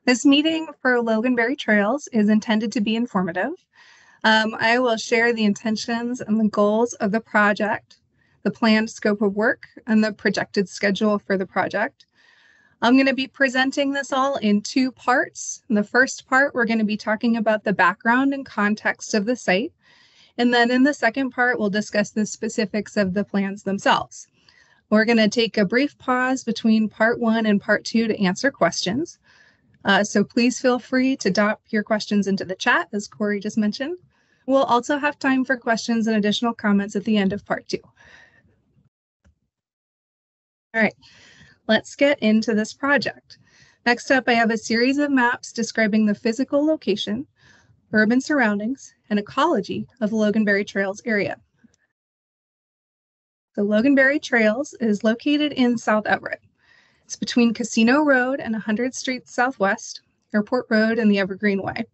This meeting for Loganberry Trails is intended to be informative. I will share the intentions and the goals of the project, the planned scope of work, and the projected schedule for the project. I'm going to be presenting this all in two parts. In the first part, we're going to be talking about the background and context of the site. And then in the second part, we'll discuss the specifics of the plans themselves. We're going to take a brief pause between part 1 and part 2 to answer questions. So please feel free to drop your questions into the chat, as Corey just mentioned. We'll also have time for questions and additional comments at the end of part 2. All right, let's get into this project. Next up, I have a series of maps describing the physical location, urban surroundings, and ecology of the Loganberry Trails area. The Loganberry Trails is located in South Everett. It's between Casino Road and 100th Street Southwest, Airport Road, and the Evergreen Way.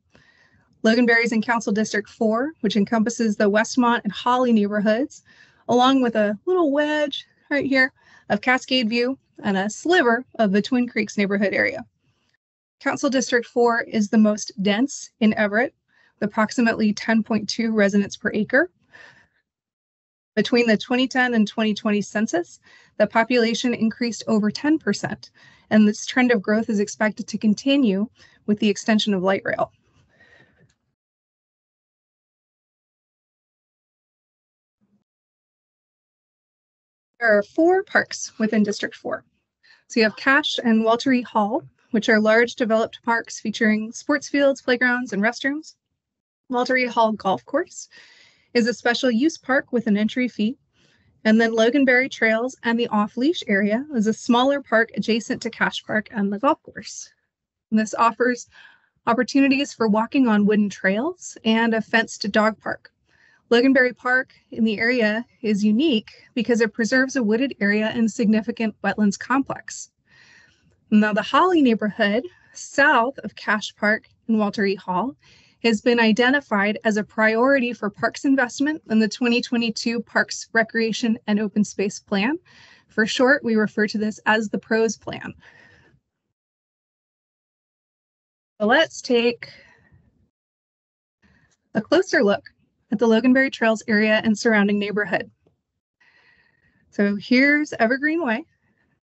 Loganberry is in Council District 4, which encompasses the Westmont and Holly neighborhoods, along with a little wedge right here of Cascade View and a sliver of the Twin Creeks neighborhood area. Council District 4 is the most dense in Everett, with approximately 10.2 residents per acre. Between the 2010 and 2020 census, the population increased over 10%, and this trend of growth is expected to continue with the extension of light rail. There are 4 parks within District 4. So you have Kasch and Walter E. Hall, which are large developed parks featuring sports fields, playgrounds, and restrooms. Walter E. Hall Golf Course is a special use park with an entry fee. And then Loganberry Trails and the off-leash area is a smaller park adjacent to Kasch Park and the golf course. And this offers opportunities for walking on wooden trails and a fenced dog park. Loganberry Park in the area is unique because it preserves a wooded area and significant wetlands complex. Now, the Holly neighborhood, south of Kasch Park and Walter E. Hall, has been identified as a priority for parks investment in the 2022 Parks, Recreation, and Open Space Plan. For short, we refer to this as the PROS Plan. So let's take a closer look at the Loganberry Trails area and surrounding neighborhood. So here's Evergreen Way.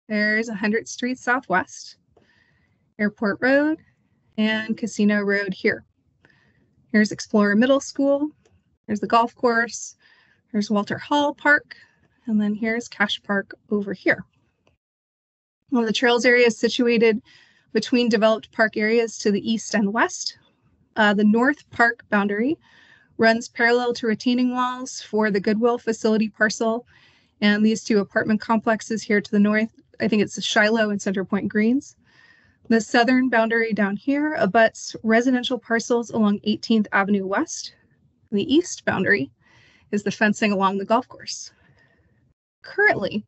There's 100th Street Southwest, Airport Road, and Casino Road here. Here's Explorer Middle School. There's the golf course. There's Walter Hall Park. And then here's Kasch Park over here. Well, the trails area is situated between developed park areas to the east and west. The north park boundary runs parallel to retaining walls for the Goodwill facility parcel and these 2 apartment complexes here to the north. I think it's the Shiloh and Center Point Greens. The southern boundary down here abuts residential parcels along 18th Avenue West. The east boundary is the fencing along the golf course. Currently,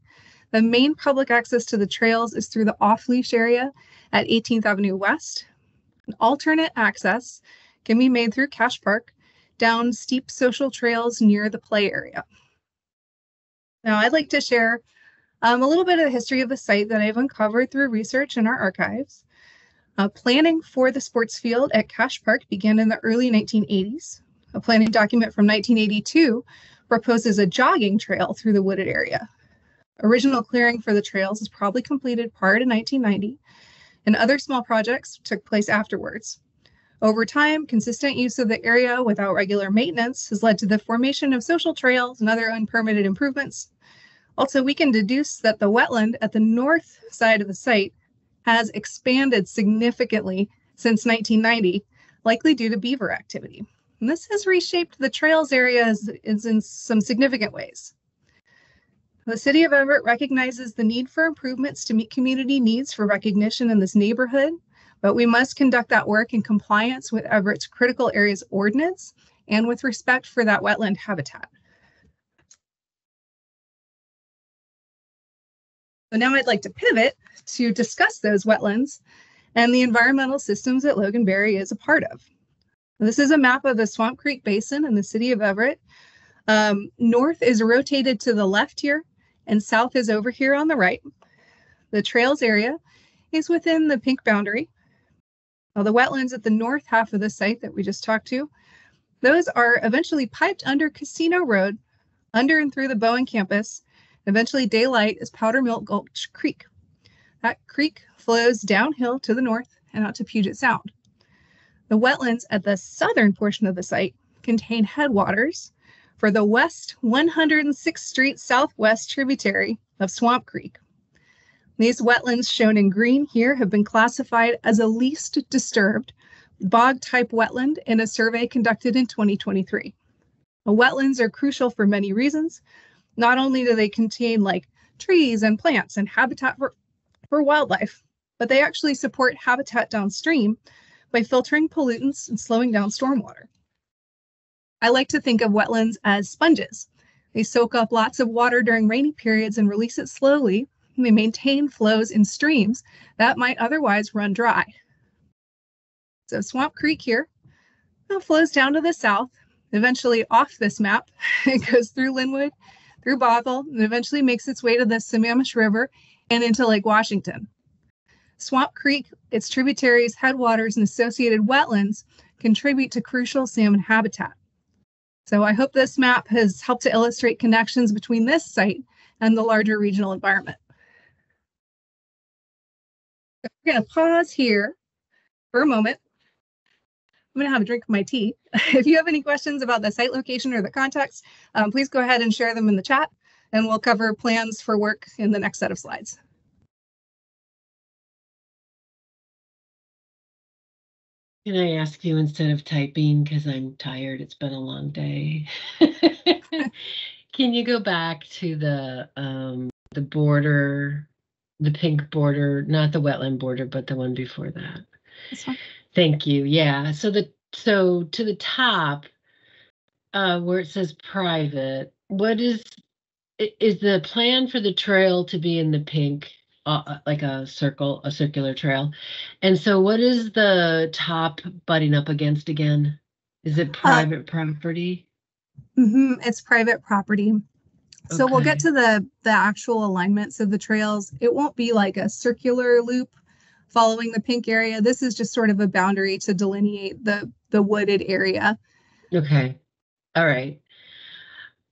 the main public access to the trails is through the off-leash area at 18th Avenue West. An alternate access can be made through Kasch Park down steep social trails near the play area. Now, I'd like to share a little bit of the history of the site that I've uncovered through research in our archives. Planning for the sports field at Kasch Park began in the early 1980s. A planning document from 1982 proposes a jogging trail through the wooded area. Original clearing for the trails was probably completed prior to 1990, and other small projects took place afterwards. Over time, consistent use of the area without regular maintenance has led to the formation of social trails and other unpermitted improvements. Also, we can deduce that the wetland at the north side of the site has expanded significantly since 1990, likely due to beaver activity. And this has reshaped the trails area in some significant ways. The City of Everett recognizes the need for improvements to meet community needs for recognition in this neighborhood, but we must conduct that work in compliance with Everett's Critical Areas Ordinance and with respect for that wetland habitat. So now I'd like to pivot to discuss those wetlands and the environmental systems that Loganberry is a part of. This is a map of the Swamp Creek Basin in the City of Everett. North is rotated to the left here, and south is over here on the right. The trails area is within the pink boundary, Now, the wetlands at the north half of the site that we just talked to, those are eventually piped under Casino Road, under and through the Bowen campus. Eventually daylight is Powdermilk Gulch Creek. That creek flows downhill to the north and out to Puget Sound. The wetlands at the southern portion of the site contain headwaters for the West 106th Street Southwest tributary of Swamp Creek. These wetlands shown in green here have been classified as a least disturbed bog-type wetland in a survey conducted in 2023. Wetlands are crucial for many reasons. Not only do they contain like trees and plants and habitat for wildlife, but they actually support habitat downstream by filtering pollutants and slowing down stormwater. I like to think of wetlands as sponges. They soak up lots of water during rainy periods and release it slowly. And they maintain flows in streams that might otherwise run dry. So Swamp Creek here flows down to the south, eventually off this map. It goes through Linwood, through Bothell, and eventually makes its way to the Sammamish River and into Lake Washington. Swamp Creek, its tributaries, headwaters, and associated wetlands contribute to crucial salmon habitat. So I hope this map has helped to illustrate connections between this site and the larger regional environment. We're going to pause here for a moment. I'm going to have a drink of my tea. If you have any questions about the site location or the context, please go ahead and share them in the chat, and we'll cover plans for work in the next set of slides. Can I ask you instead of typing, because I'm tired, it's been a long day. Can you go back to the border, the pink border, not the wetland border, but the one before that? This one. Thank you. Yeah. So to the top, where it says private, what is the plan for the trail to be in the pink, like a circular trail? And so what is the top butting up against again? Is it private property? It's private property. So we'll get to the actual alignments of the trails. It won't be like a circular loop following the pink area. This is just sort of a boundary to delineate the wooded area. Okay. All right.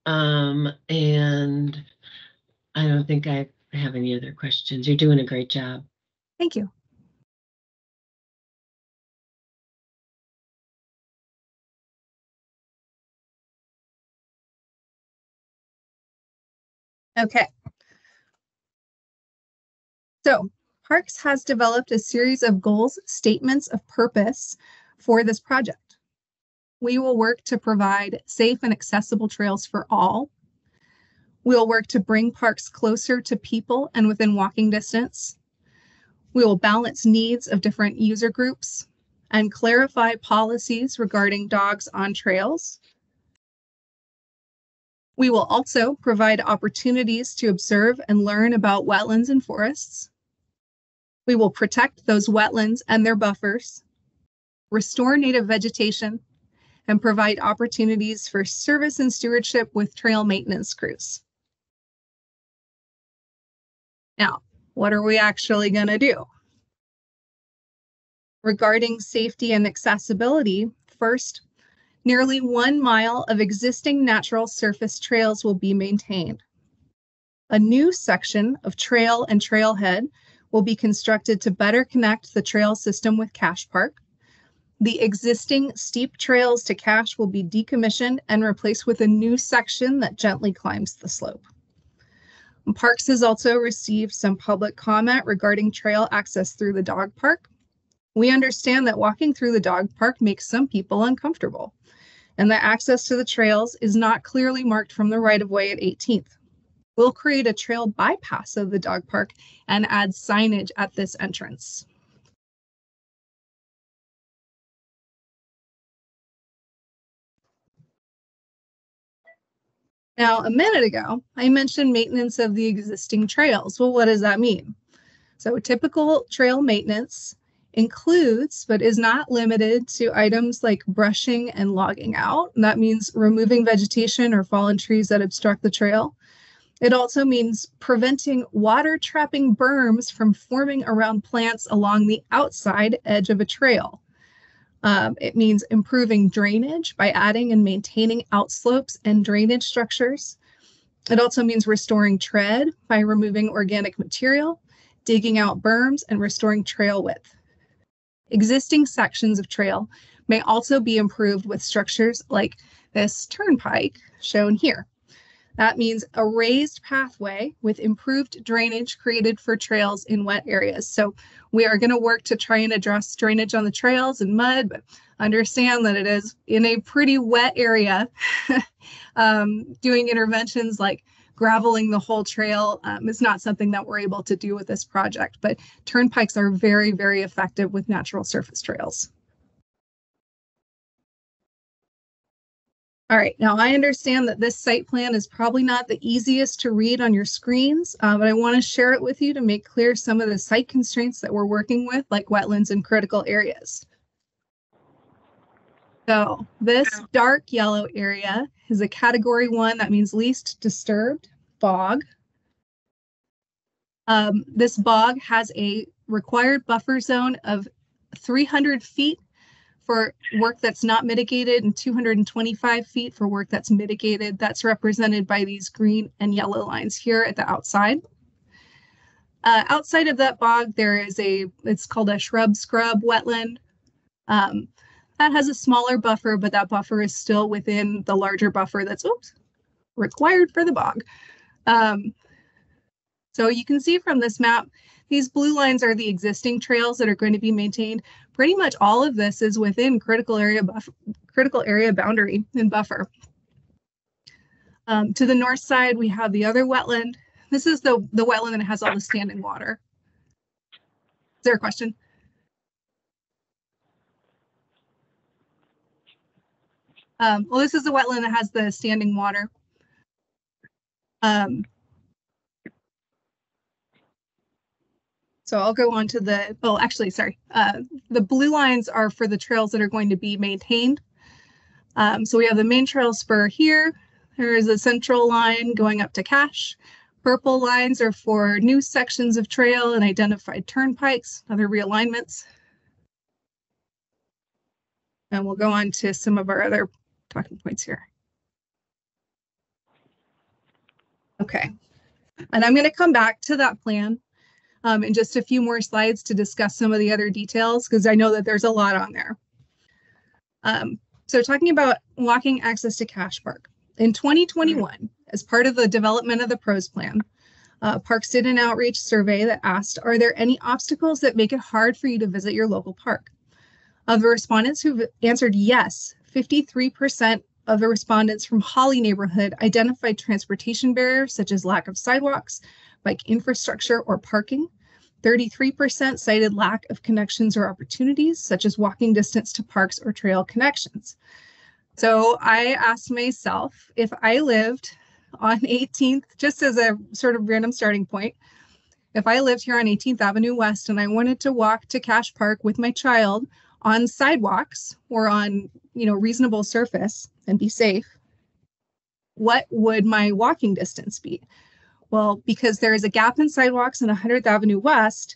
And I don't think I have any other questions. You're doing a great job. Thank you. Okay. So Parks has developed a series of goals, statements of purpose for this project. We will work to provide safe and accessible trails for all. We'll work to bring parks closer to people and within walking distance. We will balance needs of different user groups and clarify policies regarding dogs on trails. We will also provide opportunities to observe and learn about wetlands and forests. We will protect those wetlands and their buffers, restore native vegetation, and provide opportunities for service and stewardship with trail maintenance crews. Now, what are we actually going to do? Regarding safety and accessibility, first, nearly 1 mile of existing natural surface trails will be maintained. A new section of trail and trailhead will be constructed to better connect the trail system with Kasch Park. The existing steep trails to Kasch will be decommissioned and replaced with a new section that gently climbs the slope. Parks has also received some public comment regarding trail access through the dog park. We understand that walking through the dog park makes some people uncomfortable, and that access to the trails is not clearly marked from the right-of-way at 18th. We'll create a trail bypass of the dog park and add signage at this entrance. Now, a minute ago, I mentioned maintenance of the existing trails. Well, what does that mean? So typical trail maintenance includes, but is not limited to, items like brushing and logging out. And that means removing vegetation or fallen trees that obstruct the trail. It also means preventing water-trapping berms from forming around plants along the outside edge of a trail. It means improving drainage by adding and maintaining outslopes and drainage structures. It also means restoring tread by removing organic material, digging out berms, and restoring trail width. Existing sections of trail may also be improved with structures like this turnpike shown here. That means a raised pathway with improved drainage created for trails in wet areas. So we are going to work to try and address drainage on the trails and mud, but understand that it is in a pretty wet area. Doing interventions like graveling the whole trail is not something that we're able to do with this project, but turnpikes are very, very effective with natural surface trails. All right, now I understand that this site plan is probably not the easiest to read on your screens, but I want to share it with you to make clear some of the site constraints that we're working with, like wetlands and critical areas. So this dark yellow area is a category 1, that means least disturbed bog. This bog has a required buffer zone of 300 feet for work that's not mitigated and 225 feet for work that's mitigated. That's represented by these green and yellow lines here at the outside. Outside of that bog, there is it's called a shrub scrub wetland. That has a smaller buffer, but that buffer is still within the larger buffer that's required for the bog. So you can see from this map, these blue lines are the existing trails that are going to be maintained. Pretty much all of this is within critical area boundary and buffer. To the north side, we have the other wetland. This is the wetland that has all the standing water. Is there a question? Well, this is the wetland that has the standing water. So I'll go on to the, oh, actually, sorry. The blue lines are for the trails that are going to be maintained. So we have the main trail spur here. There is a central line going up to Kasch. Purple lines are for new sections of trail and identified turnpikes, other realignments. And we'll go on to some of our other talking points here. Okay, and I'm going to come back to that plan in just a few more slides to discuss some of the other details, because I know that there's a lot on there. So talking about walking access to Kasch Park. In 2021, as part of the development of the PROS plan, Parks did an outreach survey that asked, are there any obstacles that make it hard for you to visit your local park? Of the respondents who've answered yes, 53% of the respondents from Holly neighborhood identified transportation barriers such as lack of sidewalks, bike infrastructure, or parking. 33% cited lack of connections or opportunities such as walking distance to parks or trail connections. So I asked myself, if I lived on 18th, just as a sort of random starting point, if I lived here on 18th Avenue West and I wanted to walk to Kasch Park with my child on sidewalks or on, reasonable surface and be safe, what would my walking distance be? Well, because there is a gap in sidewalks on 100th Avenue West,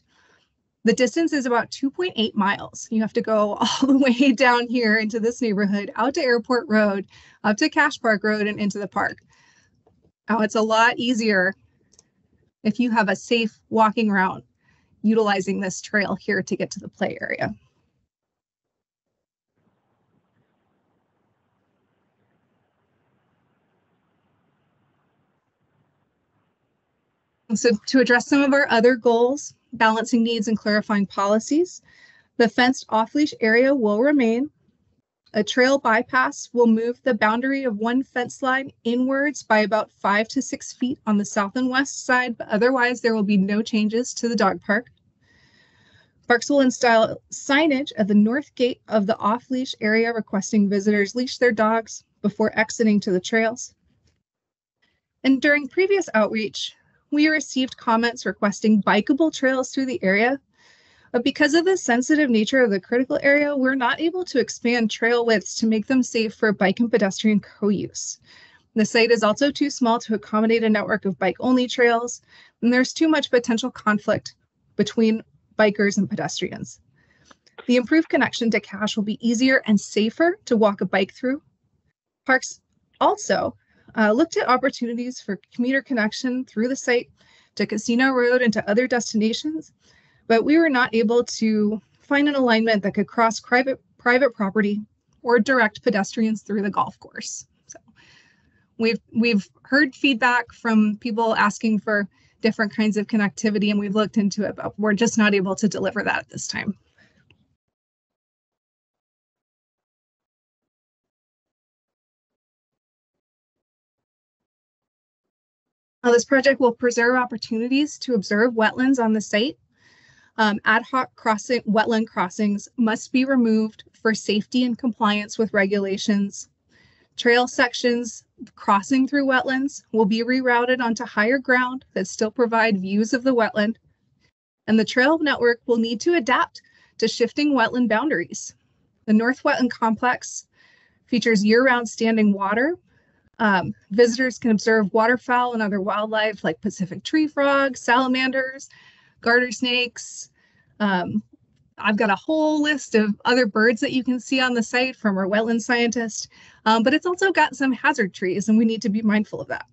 the distance is about 2.8 miles. You have to go all the way down here into this neighborhood, out to Airport Road, up to Kasch Park Road, and into the park. Now, it's a lot easier if you have a safe walking route utilizing this trail here to get to the play area. So to address some of our other goals, balancing needs and clarifying policies, the fenced off-leash area will remain. A trail bypass will move the boundary of one fence line inwards by about 5 to 6 feet on the south and west side, but otherwise there will be no changes to the dog park. Parks will install signage at the north gate of the off-leash area requesting visitors leash their dogs before exiting to the trails. And during previous outreach, we received comments requesting bikeable trails through the area, but because of the sensitive nature of the critical area, we're not able to expand trail widths to make them safe for bike and pedestrian co-use. The site is also too small to accommodate a network of bike-only trails, and there's too much potential conflict between bikers and pedestrians. The improved connection to Kasch will be easier and safer to walk a bike through. Parks also looked at opportunities for commuter connection through the site to Casino Road and to other destinations, but we were not able to find an alignment that could cross private property or direct pedestrians through the golf course. So we've heard feedback from people asking for different kinds of connectivity, and we've looked into it, but we're just not able to deliver that at this time. This project will preserve opportunities to observe wetlands on the site. Ad hoc wetland crossings must be removed for safety and compliance with regulations. Trail sections crossing through wetlands will be rerouted onto higher ground that still provide views of the wetland. And the trail network will need to adapt to shifting wetland boundaries. The North Wetland Complex features year-round standing water. Visitors can observe waterfowl and other wildlife like Pacific tree frogs, salamanders, garter snakes. I've got a whole list of other birds that you can see on the site from our wetland scientist, but it's also got some hazard trees, and we need to be mindful of that.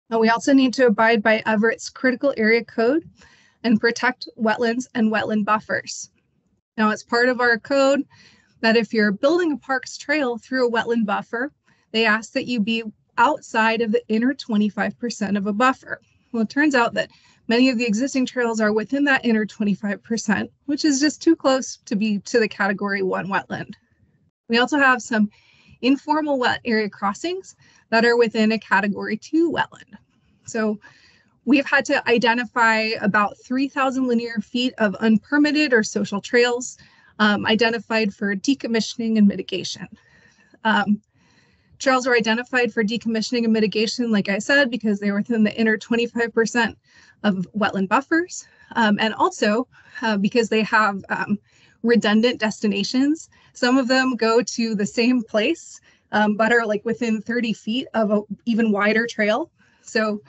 Now, we also need to abide by Everett's critical area code and protect wetlands and wetland buffers. Now, it's part of our code that if you're building a parks trail through a wetland buffer, they ask that you be outside of the inner 25% of a buffer. Well, it turns out that many of the existing trails are within that inner 25%, which is just too close to be to the Category 1 wetland. We also have some informal wet area crossings that are within a Category 2 wetland. So we've had to identify about 3,000 linear feet of unpermitted or social trails identified for decommissioning and mitigation. Trails were identified for decommissioning and mitigation, like I said, because they were within the inner 25% of wetland buffers, and also because they have redundant destinations. Some of them go to the same place, but are like within 30 feet of an even wider trail. So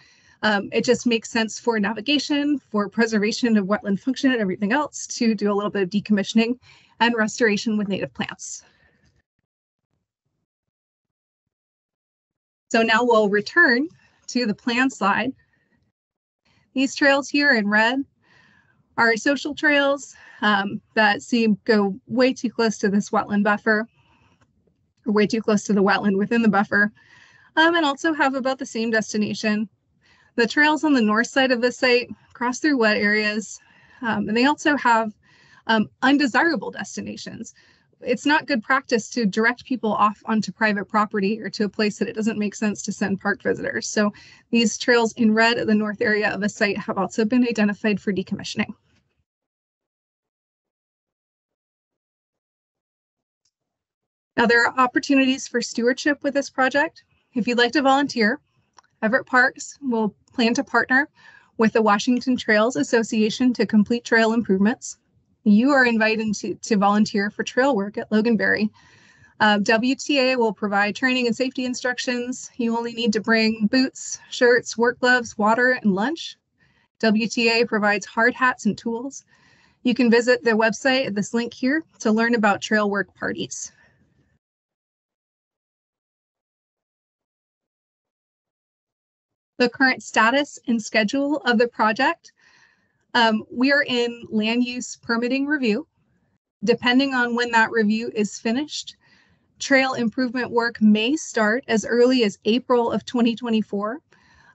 it just makes sense for navigation, for preservation of wetland function and everything else to do a little bit of decommissioning and restoration with native plants. So now we'll return to the plan slide. These trails here in red are social trails that go way too close to this wetland buffer, or way too close to the wetland within the buffer, and also have about the same destination. The trails on the north side of the site cross through wet areas, and they also have undesirable destinations. It's not good practice to direct people off onto private property or to a place that it doesn't make sense to send park visitors. So these trails in red at the north area of a site have also been identified for decommissioning. Now, there are opportunities for stewardship with this project. If you'd like to volunteer, Everett Parks will plan to partner with the Washington Trails Association to complete trail improvements. You are invited to volunteer for trail work at Loganberry. WTA will provide training and safety instructions. You only need to bring boots, shirts, work gloves, water, and lunch. WTA provides hard hats and tools. You can visit their website at this link here to learn about trail work parties. The current status and schedule of the project. We are in land use permitting review. Depending on when that review is finished, trail improvement work may start as early as April of 2024.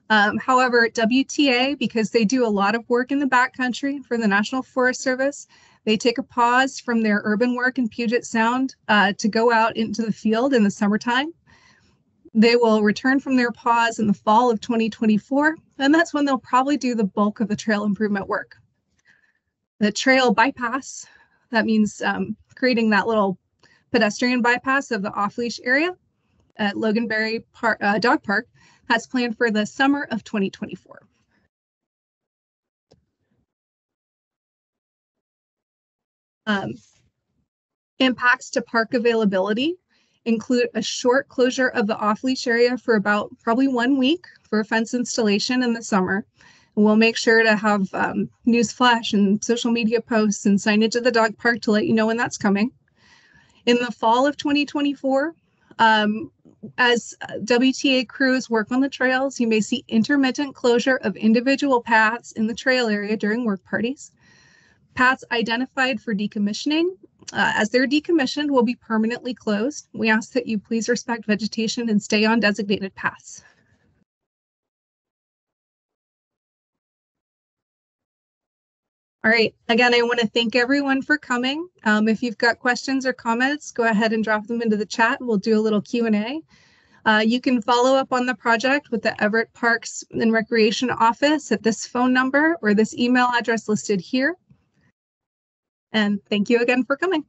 However, WTA, because they do a lot of work in the backcountry for the National Forest Service, they take a pause from their urban work in Puget Sound to go out into the field in the summertime. They will return from their pause in the fall of 2024, and that's when they'll probably do the bulk of the trail improvement work. The trail bypass, that means creating that little pedestrian bypass of the off-leash area at Loganberry Dog Park, that's planned for the summer of 2024. Um, Impacts to park availability include a short closure of the off-leash area for about probably 1 week for fence installation in the summer. And we'll make sure to have news flash and social media posts and signage at the dog park to let you know when that's coming. In the fall of 2024, as WTA crews work on the trails, you may see intermittent closure of individual paths in the trail area during work parties. Paths identified for decommissioning, as they're decommissioned, will be permanently closed. We ask that you please respect vegetation and stay on designated paths. All right, again, I want to thank everyone for coming. If you've got questions or comments, go ahead and drop them into the chat. We'll do a little Q&A. You can follow up on the project with the Everett Parks and Recreation Office at this phone number or this email address listed here. And thank you again for coming.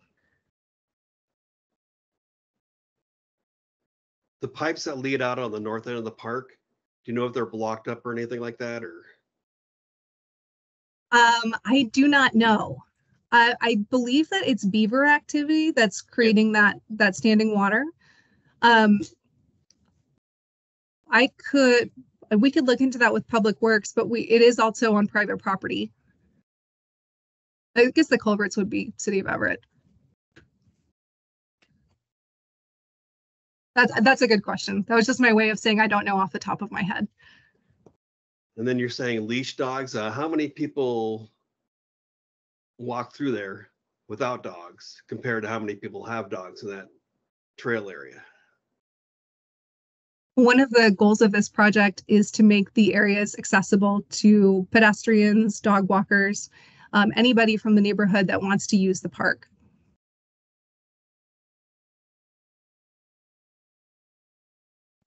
The pipes that lead out on the north end of the park, do you know if they're blocked up or anything like that, or? I do not know. I believe that it's beaver activity that's creating that standing water. We could look into that with Public Works, but it is also on private property. I guess the culverts would be City of Everett. That's a good question. That was just my way of saying I don't know off the top of my head. And then you're saying leash dogs. How many people walk through there without dogs compared to how many people have dogs in that trail area? One of the goals of this project is to make the areas accessible to pedestrians, dog walkers, anybody from the neighborhood that wants to use the park.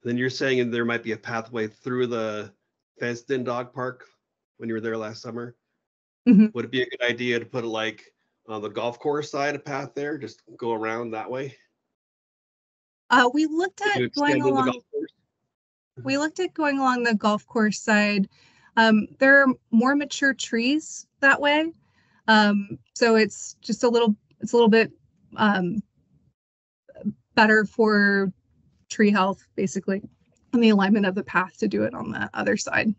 Then you're saying there might be a pathway through the fenced-in dog park when you were there last summer. Mm-hmm. Would it be a good idea to put it like on the golf course side, a path there, just go around that way? We looked at going along. We looked at going along the golf course side. There are more mature trees that way, so it's just a little bit better for tree health, basically, and the alignment of the path to do it on the other side.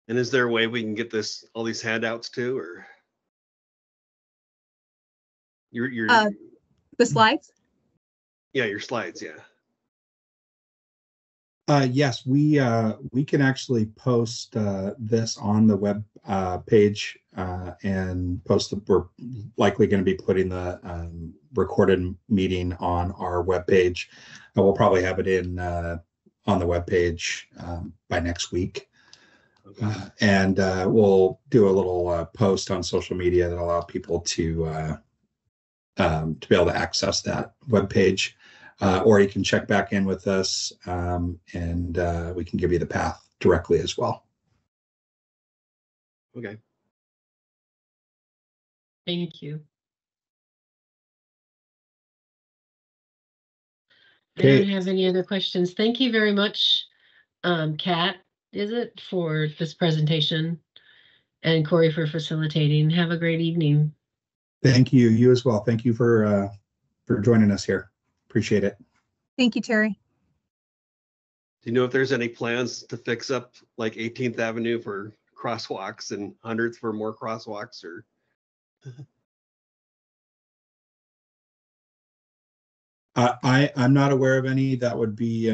And is there a way we can get all these handouts too, or your the slides? Yeah, your slides, yeah. Yes, we can actually post this on the web page and post we're likely going to be putting the recorded meeting on our web page. We'll probably have it in on the web page by next week. Okay. And we'll do a little post on social media that allow people to be able to access that web page. Or you can check back in with us and we can give you the path directly as well. Okay. Thank you. Okay. I don't have any other questions. Thank you very much, Kat, for this presentation, and Corey for facilitating. Have a great evening. Thank you. You as well. Thank you for joining us here. Appreciate it. Thank you, Terry. Do you know if there's any plans to fix up like 18th Avenue for crosswalks and 100th for more crosswalks, or? I'm not aware of any. That would be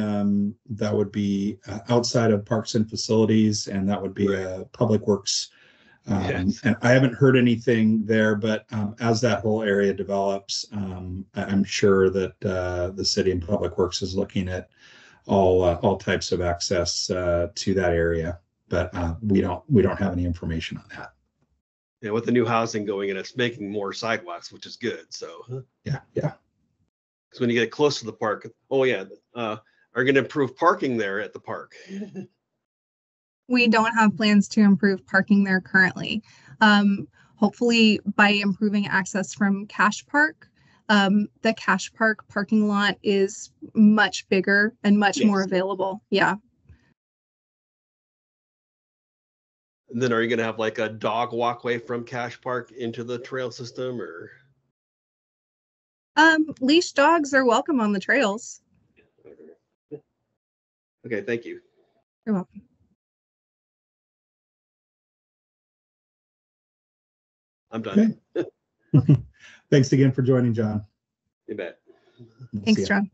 outside of Parks and Facilities, and that would be Public Works. Yes. And I haven't heard anything there, but as that whole area develops, I'm sure that the city and Public Works is looking at all types of access to that area, but we don't have any information on that. Yeah, with the new housing going in, it's making more sidewalks, which is good. So yeah. Because when you get close to the park, are going to improve parking there at the park? We don't have plans to improve parking there currently. Hopefully by improving access from Kasch Park, the Kasch Park parking lot is much bigger and much more available. Yeah. And then are you gonna have like a dog walkway from Kasch Park into the trail system, or? Leash dogs are welcome on the trails. Okay, thank you. You're welcome. I'm done. Okay. Thanks again for joining, John. You bet. See Thanks, ya. John.